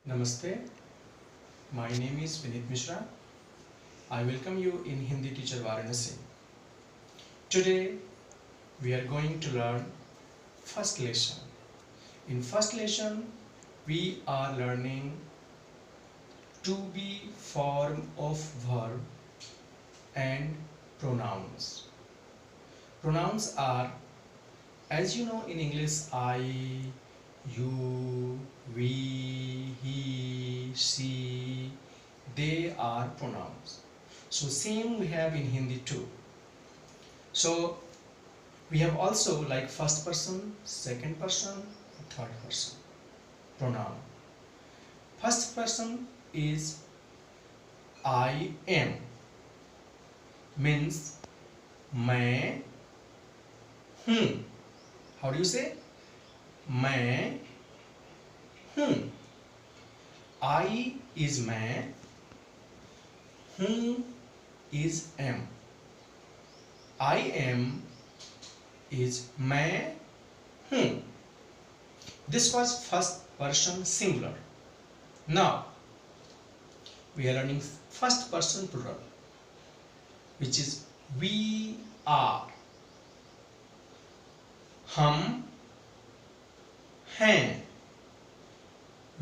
Namaste, my name is Vinit Mishra. I welcome you in Hindi Teacher Varanasi. Today we are going to learn first lesson. In first lesson we are learning to be form of verb and pronouns. Pronouns are, as you know, in English, I, you, we, he, she, they are pronouns. So same we have in Hindi too. So we have also like first person, second person, third person pronoun. First person is I am, means मैं हूँ. How do you say? मैं हूँ. I is मैं, हूँ is am. I am is मैं हूँ. This was first person singular. Now we are learning first person plural, which is we are. हम हैं.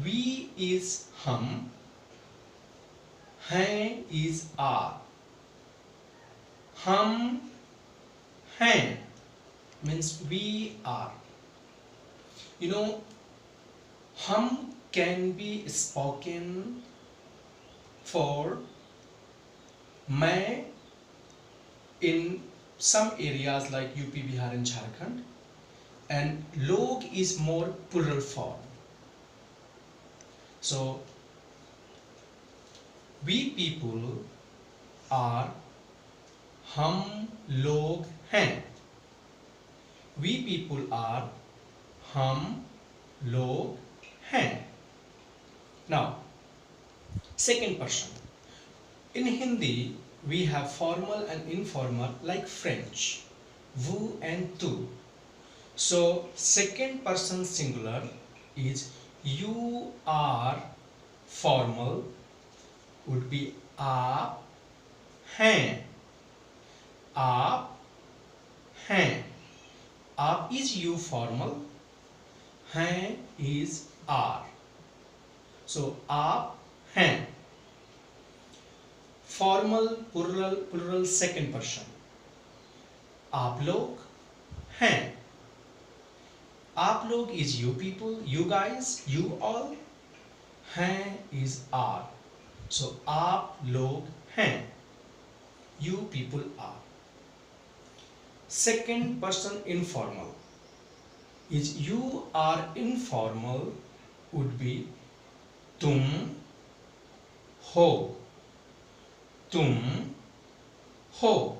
We is हम, हैं is are. हम हैं means we are. You know, हम can be spoken for मैं in some areas like UP, Bihar and Jharkhand, and log is more plural form. So we people are, हम लोग हैं. We people are, हम लोग हैं. Now second person. In Hindi we have formal and informal like French, vous and tu. So second person singular is you are. Formal would be आप हैं. आप हैं. आप is you formal, हैं is are. So आप हैं. Formal plural second person. आप लोग हैं. आप लोग is you people, you guys, you all. हैं is are. So आप लोग हैं. You people are. Second person informal is you are. Informal would be तुम हो. तुम हो.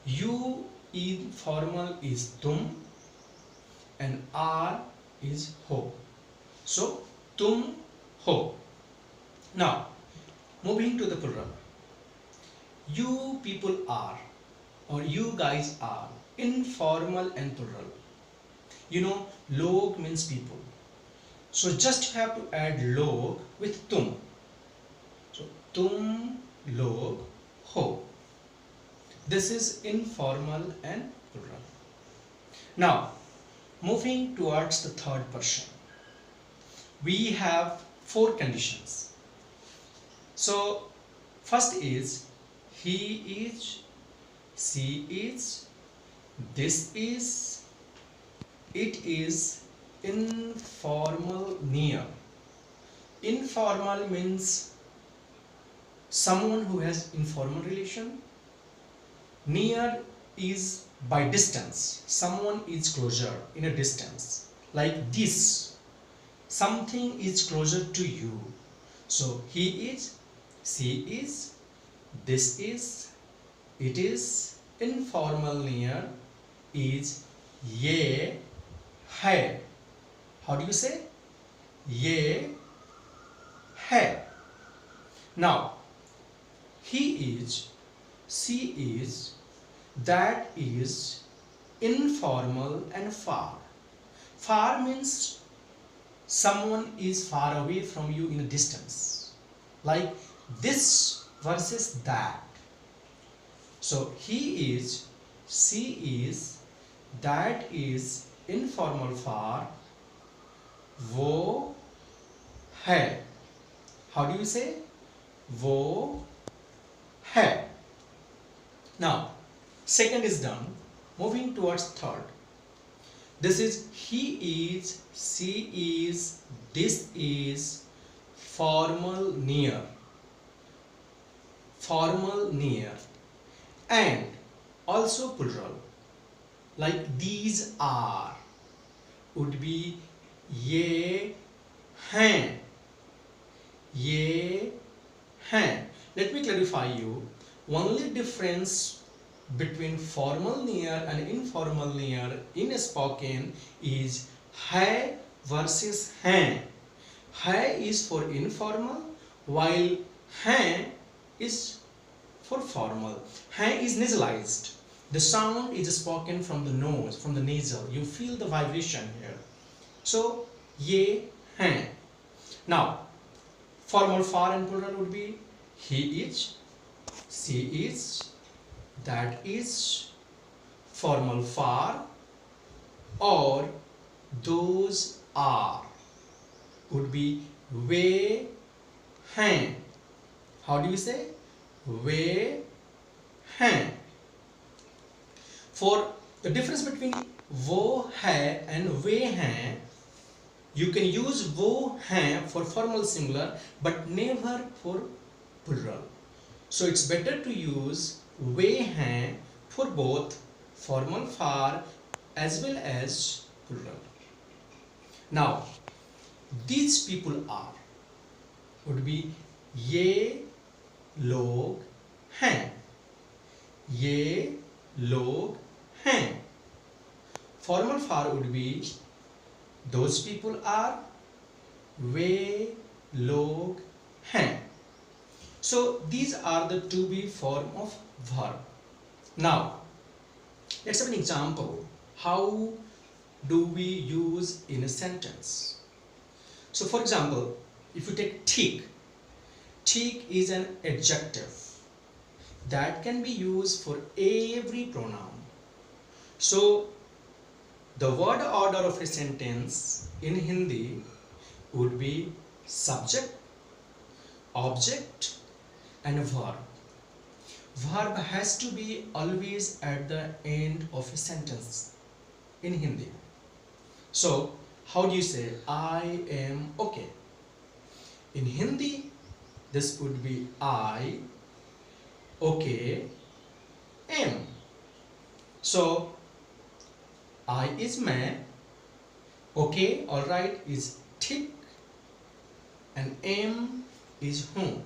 You informal is तुम and are is हो. So तुम हो. Now moving to the plural. You people are or you guys are. Informal and plural. You know, log means people. So just you have to add log with तुम. So तुम लोग हो. This is informal and plural. Now moving towards the third person. We have four conditions. So first is he is, she is, this is, it is. Informal near. Informal means someone who has informal relation. Near is by distance. Someone is closer in a distance. Like this. Something is closer to you. So he is, she is, this is, it is. Informal near is ये है. How do you say? ये है. Now he is, she is, that is. Informal and far. Far means someone is far away from you in a distance, like this versus that. So he is, she is, that is informal for वो है. How do you say? वो है. Now, second is done. Moving towards third. This is he is, she is, this is formal near. Formal near. And also plural. Like these are would be ये हैं. ये हैं. Let me clarify you. Only difference between formal near and informal near in spoken is है versus हैं. है is for informal while हैं is for formal. हैं is nasalized. The sound is spoken from the nose, from the nasal. You feel the vibration here. So ये हैं. Now formal for and plural would be he is, she is, that is formal for, or those are would be वे हैं. How do you say? वे हैं. For the difference between वो है and वे हैं, you can use वो हैं for formal singular but never for plural. So it's better to use वे हैं for both formal for as well as plural. Now these people are would be ये लोग हैं. ये लोग हैं. Formal for would be those people are. वे लोग हैं. So these are the to be form of verb. Now let's have an example. How do we use in a sentence? So for example, if you take ठीक, ठीक is an adjective that can be used for every pronoun. So the word order of a sentence in Hindi would be subject, object and verb. Verb has to be always at the end of a sentence in Hindi. So how do you say I am okay? In Hindi this would be I okay am. So I is मैं, okay alright is ठीक and am is हूँ.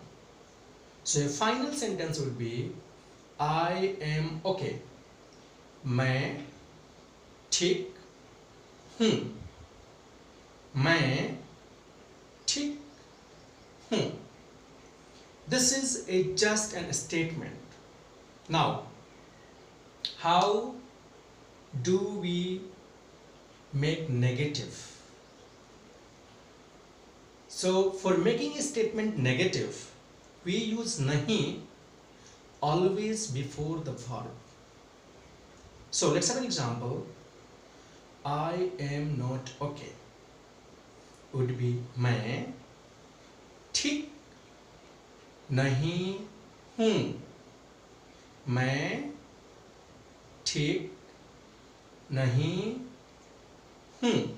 So a final sentence would be I am okay. मैं ठीक हूँ. मैं ठीक हूँ. This is a just an statement. Now, how do we make negative? So for making a statement negative, we use nahi always before the verb. So let's have an example. I am not okay would be मैं ठीक नहीं हूँ. मैं ठीक नहीं हूँ.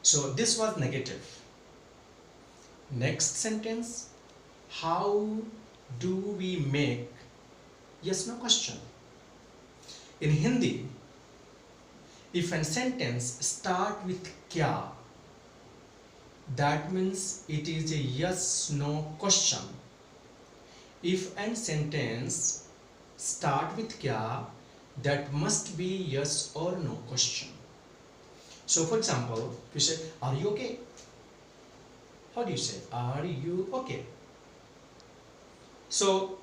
So this was negative. Next sentence. How do we make yes no question? In Hindi, if a sentence start with क्या, that means it is a yes no question. If a sentence start with क्या, that must be yes or no question. So for example, you say are you okay? How do you say are you okay? So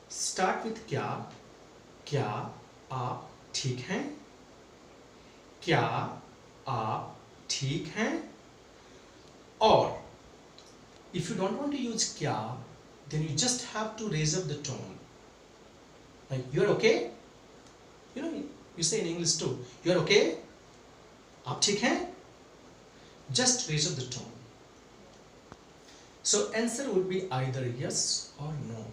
start with क्या. क्या आप ठीक हैं? क्या आप ठीक हैं? Or if you don't want to use kya, then you just have to raise up the tone. Like, you're okay? You know, you say in English too, you're okay? आप ठीक हैं? Just raise up the tone. So answer would be either yes or no.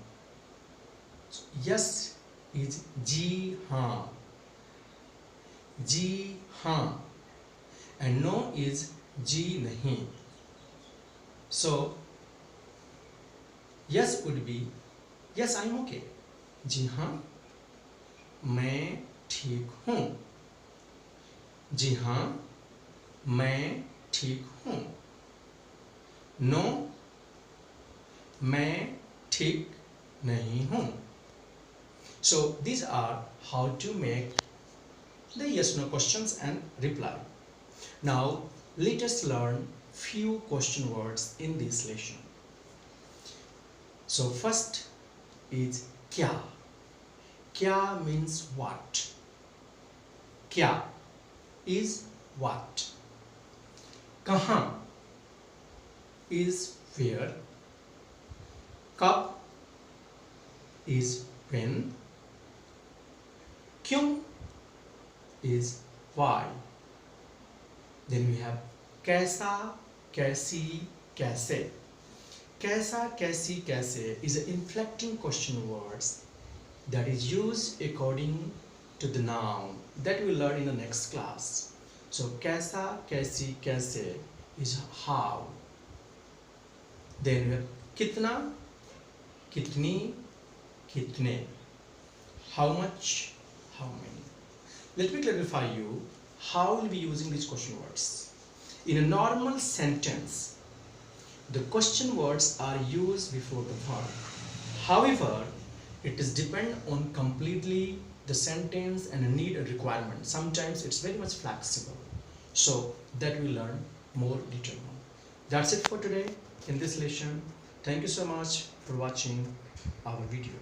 So yes is जी हाँ, जी हाँ, and no is जी नहीं. So yes would be yes, I'm okay. जी हाँ, मैं ठीक हूँ. जी हाँ, मैं ठीक हूँ. नो, मैं ठीक नहीं हूँ. So these are how to make the yes no questions and reply. Now let us learn few question words in this lesson. So first is kya. Kya means what? Kya is what? Kahan is where. Kab is when. Kyun is why. Then we have kaisa, kaisi, kaise. Kaisa, kaisi, kaise is an inflecting question words that is used according to the noun that we will learn in the next class. So kaisa, kaisi, kaise is how. Then we have kitna, kitni, kitne. How much, how many. Let me clarify you how we'll be using these question words. In a normal sentence, the question words are used before the verb. However, it is depend on completely the sentence and a need a requirement. Sometimes it's very much flexible. So that we learn more detail on. That's it for today in this lesson. Thank you so much for watching our video.